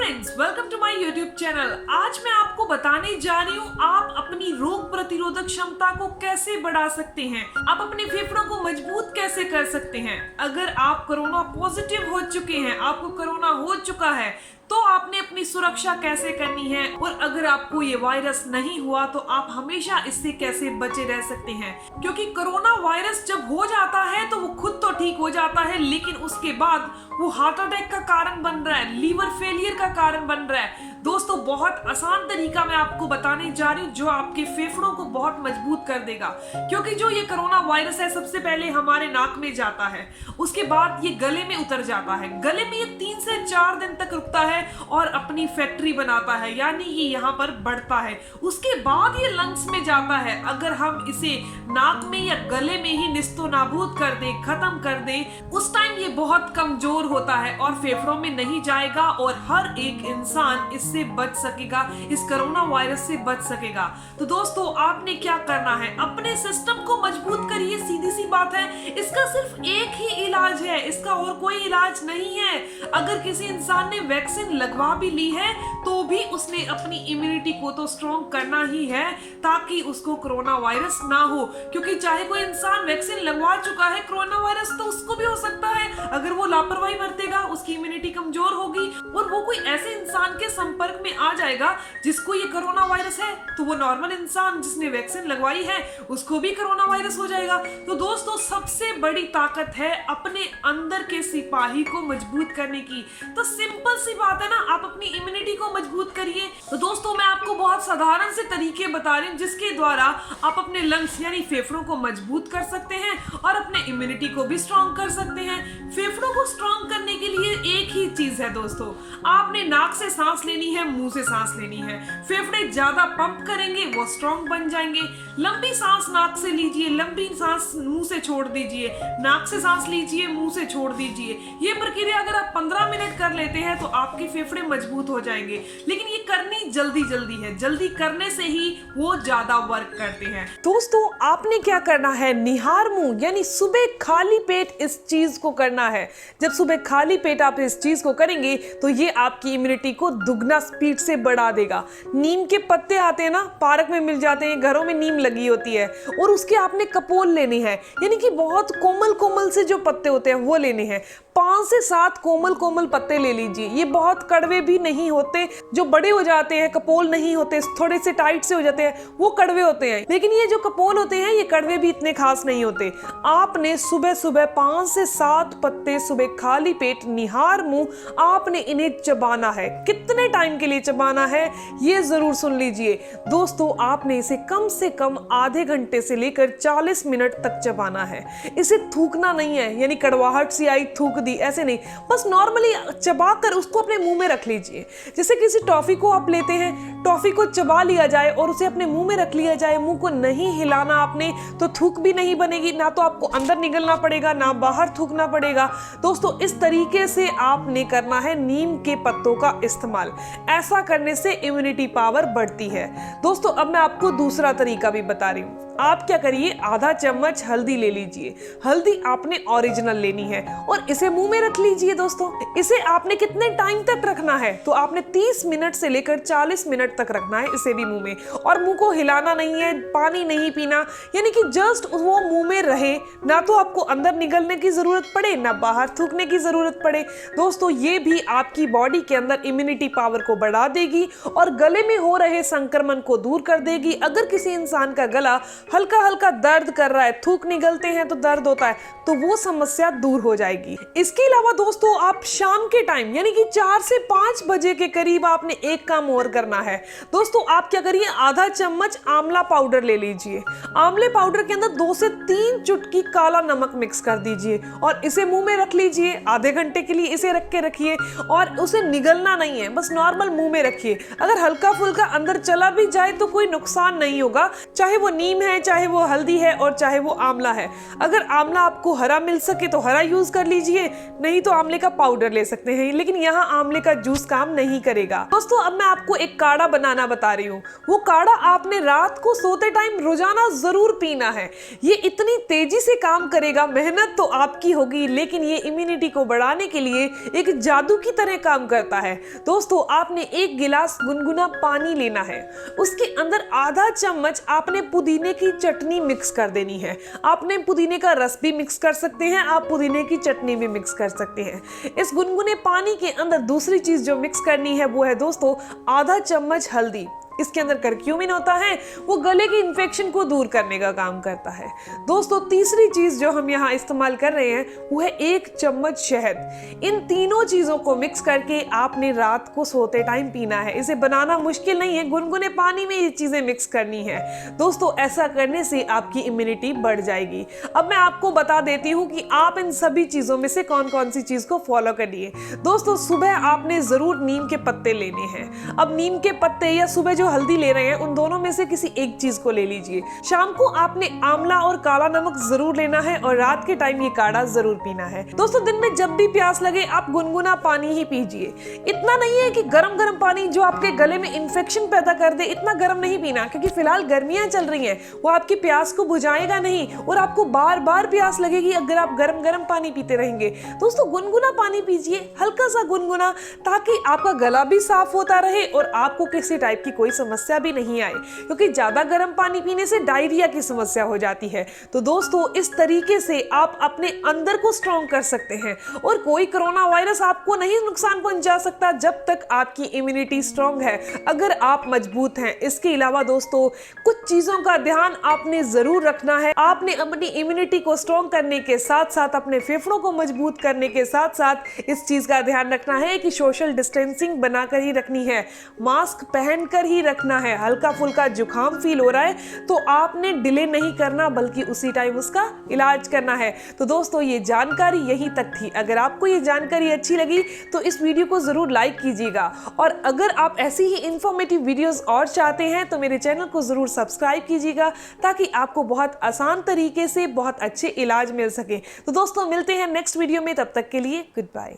Friends, welcome to my YouTube channel. आज मैं आपको बताने जा रही हूँ आप अपनी रोग प्रतिरोधक क्षमता को कैसे बढ़ा सकते हैं, आप अपने फेफड़ों को मजबूत कैसे कर सकते हैं। अगर आप कोरोना पॉजिटिव हो चुके हैं, आपको कोरोना हो चुका है, तो आपने अपनी सुरक्षा कैसे करनी है, और अगर आपको ये वायरस नहीं हुआ तो आप हमेशा इससे कैसे बचे रह सकते हैं। क्योंकि कोरोना वायरस जब हो जाता है तो वो खुद तो ठीक हो जाता है, लेकिन उसके बाद वो हार्ट अटैक का कारण बन रहा है, लीवर फेलियर का कारण बन रहा है। दोस्तों, बहुत आसान तरीका मैं आपको बताने जा रही हूँ जो आपके फेफड़ों को बहुत मजबूत कर देगा। क्योंकि जो ये कोरोना वायरस है, सबसे पहले हमारे नाक में जाता है, उसके बाद ये गले में उतर जाता है, गले में ये 3 से 4 दिन तक रुकता है और अपनी फैक्ट्री बनाता है, यानी ये यहाँ पर बढ़ता है। उसके बाद ये लंग्स में जाता है। अगर हम इसे नाक में या गले में ही निस्तो नाबूद कर दे, खत्म कर दे, उस टाइम ये बहुत कमजोर होता है और फेफड़ों में नहीं जाएगा और हर एक इंसान इससे बच सकेगा, इस कोरोना वायरस से बच सकेगा। तो दोस्तों, आपने क्या करना है, अपने सिस्टम को मजबूत करिए। सीधी सी बात है, इसका सिर्फ एक ही इलाज है, इसका और कोई इलाज नहीं है। अगर किसी इंसान ने वैक्सीन लगवा भी ली है तो भी उसने अपनी इम्यूनिटी को तो स्ट्रॉन्ग करना ही है ताकि उसको कोरोना वायरस ना हो। क्योंकि चाहे कोई इंसान वैक्सीन लगवा चुका है, कोरोना वायरस तो उसको भी हो सकता है। अगर वो लापरवाही बरतेगा, उसकी इम्यूनिटी कमजोर होगी और वो कोई ऐसे इंसान के संपर्क में आ जाएगा जिसको ये कोरोना वायरस है, तो वो नॉर्मल इंसान जिसने वैक्सीन लगवाई है उसको भी कोरोना वायरस हो जाएगा। तो दोस्तों, सबसे बड़ी ताकत है अपने अंदर के सिपाही को मजबूत करने की। तो सिंपल सी बात है ना, आप अपनी इम्यूनिटी को मजबूत करिए। तो दोस्तों, मैं आपको बहुत साधारण से तरीके बता रही हूँ जिसके द्वारा आप अपने लंग्स यानी फेफड़ों को मजबूत कर सकते हैं और अपने इम्यूनिटी को भी स्ट्रॉन्ग कर सकते हैं। फेफड़ों को स्ट्रॉन्ग करने के लिए एक ही चीज है दोस्तों, आपने नाक से सांस लेनी है, मुंह से सांस लेनी है। फेफड़े ज्यादा पंप करेंगे, वो स्ट्रॉन्ग बन जाएंगे। लंबी सांस नाक से लीजिए, लंबी सांस मुंह से छोड़ दीजिए, नाक से सांस लीजिए, मुंह से छोड़ दीजिए। ये प्रक्रिया अगर आप 15 मिनट कर लेते हैं तो आपके फेफड़े मजबूत हो जाएंगे। लेकिन ये करनी जल्दी है, जल्दी करने से ही वो ज्यादा वर्क करते हैं। दोस्तों, आपने क्या करना है, निहार मुंह यानी सुबह खाली पेट इस चीज को करना है। जब सुबह खाली पेट आप इस चीज को करेंगे तो ये आपकी इम्यूनिटी को दुगना स्पीड से बढ़ा देगा। नीम के पत्ते आते हैं ना, पार्क में मिल जाते हैं, घरों में नीम लगी होती है, और उसके आपने कपोल लेनी है, यानी कि बहुत कोमल से जो पत्ते होते हैं वो लेने हैं। 5 से 7 कोमल पत्ते ले लीजिए। ये बहुत कड़वे भी नहीं होते, जो बड़े हो जाते हैं कपोल नहीं होते, थोड़े से टाइट से हो जाते हैं, वो कड़वे होते हैं। लेकिन ये जो कपोल होते हैं ये कड़वे भी इतने खास नहीं होते। आपने सुबह 5 से 7 पत्ते सुबह खाली पेट निहार मुंह आपने इन्हें चबाना है। कितने टाइम के लिए चबाना है ये जरूर सुन लीजिए दोस्तों। आपने इसे कम से कम आधे घंटे से लेकर 40 मिनट तक चबाना है। इसे थूकना नहीं है, यानी कड़वाहट सी आई थूक दी, ऐसे नहीं, बस नॉर्मली चबाकर उसको अपने मुंह में रख लीजिए। जैसे किसी टॉफी को आप लेते हैं, टॉफी को चबा लिया जाए और उसे अपने मुंह में रख लिया जाए, मुंह को नहीं हिलाना आपने, तो थूक भी नहीं बनेगी, ना तो आपको अंदर निगलना पड़ेगा ना बाहर थूकना पड़ेगा। दोस्तों, इस तरीके से आपने करना है नीम के पत्तों का इस्तेमाल। ऐसा करने से इम्यूनिटी पावर बढ़ती है। दोस्तों, अब मैं आपको दूसरा तरीका भी बता रही हूँ। आप क्या करिए, आधा चम्मच हल्दी ले लीजिए। हल्दी आपने ओरिजिनल लेनी है और इसे मुंह में रख लीजिए। दोस्तों, इसे आपने कितने टाइम तक रखना है, तो आपने 30 मिनट से लेकर 40 मिनट तक रखना है इसे भी मुंह में, और मुंह को हिलाना नहीं है, पानी नहीं पीना, यानी कि जस्ट वो मुंह में रहे, ना तो आपको अंदर निगलने की जरूरत पड़े ना बाहर थूकने की जरूरत पड़े। दोस्तों, ये भी आपकी बॉडी के अंदर इम्यूनिटी पावर को बढ़ा देगी और गले में हो रहे संक्रमण को दूर कर देगी। अगर किसी इंसान का गला हल्का दर्द कर रहा है, थूक निगलते हैं तो दर्द होता है, तो वो समस्या दूर हो जाएगी। इसके अलावा दोस्तों, आप शाम के टाइम यानी कि 4 से 5 बजे के करीब आपने एक काम और करना है। दोस्तों, आप क्या करिए, आधा चम्मच आंवला पाउडर ले लीजिए। आंवले पाउडर के अंदर 2 से 3 चुटकी काला नमक मिक्स कर दीजिए और इसे मुंह में रख लीजिए। आधे घंटे के लिए इसे रख के रखिए और उसे निगलना नहीं है, बस नॉर्मल मुंह में रखिए। अगर हल्का फुल्का अंदर चला भी जाए तो कोई नुकसान नहीं होगा, चाहे वो नीम है हैं, चाहे वो हल्दी है और चाहे वो आंवला है। अगर आंवला आपको हरा मिल सके तो हरा यूज कर लीजिए, नहीं तो आंवले का पाउडर ले सकते हैं, लेकिन यहाँ आंवले का जूस काम नहीं करेगा। दोस्तों अब मैं आपको एक काढ़ा बनाना बता रही हूँ। वो काढ़ा आपने रात को सोते टाइम रोजाना जरूर पीना है। ये इतनी तेजी से काम करेगा, मेहनत तो आपकी होगी, लेकिन ये इम्यूनिटी को बढ़ाने के लिए एक जादू की तरह काम करता है। दोस्तों आपने एक गिलास गुनगुना पानी लेना है, उसके अंदर आधा चम्मच आपने पुदीने की चटनी मिक्स कर देनी है। आपने पुदीने का रस भी मिक्स कर सकते हैं, आप पुदीने की चटनी भी मिक्स कर सकते हैं। इस गुनगुने पानी के अंदर दूसरी चीज जो मिक्स करनी है वो है दोस्तों आधा चम्मच हल्दी। इसके अंदर करक्यूमिन होता है, वो गले के इन्फेक्शन को दूर करने का काम करता है। दोस्तों तीसरी चीज जो हम यहाँ इस्तेमाल कर रहे हैं वो है 1 चम्मच शहद। इन तीनों चीजों को मिक्स करके आपने रात को सोते टाइम पीना है। इसे बनाना मुश्किल नहीं है, गुनगुने पानी में ये चीजें मिक्स करनी है। दोस्तों ऐसा करने से आपकी इम्यूनिटी बढ़ जाएगी। अब मैं आपको बता देती हूँ कि आप इन सभी चीजों में से कौन कौन सी चीज को फॉलो करिए। दोस्तों सुबह आपने जरूर नीम के पत्ते लेने हैं। अब नीम के पत्ते या सुबह जो हल्दी ले रहे हैं उन दोनों में से किसी एक चीज को ले लीजिए। शाम को आपने आंवला और काला नमक जरूर लेना है और रात के टाइम ये काढ़ा जरूर पीना है। दोस्तों दिन में जब भी प्यास लगे आप गुनगुना पानी ही पीजिए। इतना नहीं है कि गरम गरम पानी जो आपके गले में इन्फेक्शन पैदा कर दे, इतना गरम नहीं पीना, क्योंकि फिलहाल गर्मियां चल रही हैं, वो आपकी प्यास को बुझाएगा नहीं और आपको बार बार प्यास लगेगी अगर आप गरम गरम पानी पीते रहेंगे। दोस्तों गुनगुना पानी पीजिए, हल्का सा गुनगुना, ताकि आपका गला भी साफ होता रहे और आपको किसी टाइप की कोई समस्या भी नहीं आए, क्योंकि ज्यादा गर्म पानी पीने से डायरिया की समस्या हो जाती है। तो दोस्तों इस तरीके से आप अपने अंदर को स्ट्रॉन्ग कर सकते हैं और कोई कोरोना वायरस आपको नहीं नुकसान पहुंचा सकता जब तक आपकी इम्यूनिटी स्ट्रॉन्ग है, अगर आप मजबूत हैं। इसके अलावा दोस्तों कुछ चीजों का ध्यान आपने जरूर रखना है। आपने अपनी इम्यूनिटी को स्ट्रॉन्ग करने के साथ साथ अपने फेफड़ों को मजबूत करने के साथ साथ इस चीज का ध्यान रखना है कि सोशल डिस्टेंसिंग बनाकर ही रखनी है, मास्क पहनकर ही रखना है। हल्का फुल्का जुकाम फील हो रहा है तो आपने डिले नहीं करना, बल्कि उसी टाइम उसका इलाज करना है। तो दोस्तों ये जानकारी यहीं तक थी। अगर आपको ये जानकारी अच्छी लगी तो इस वीडियो को जरूर लाइक कीजिएगा, और अगर आप ऐसी ही इंफॉर्मेटिव वीडियोस और चाहते हैं तो मेरे चैनल को जरूर सब्सक्राइब कीजिएगा, ताकि आपको बहुत आसान तरीके से बहुत अच्छे इलाज मिल सके। तो दोस्तों मिलते हैं नेक्स्ट वीडियो में, तब तक के लिए गुड बाय।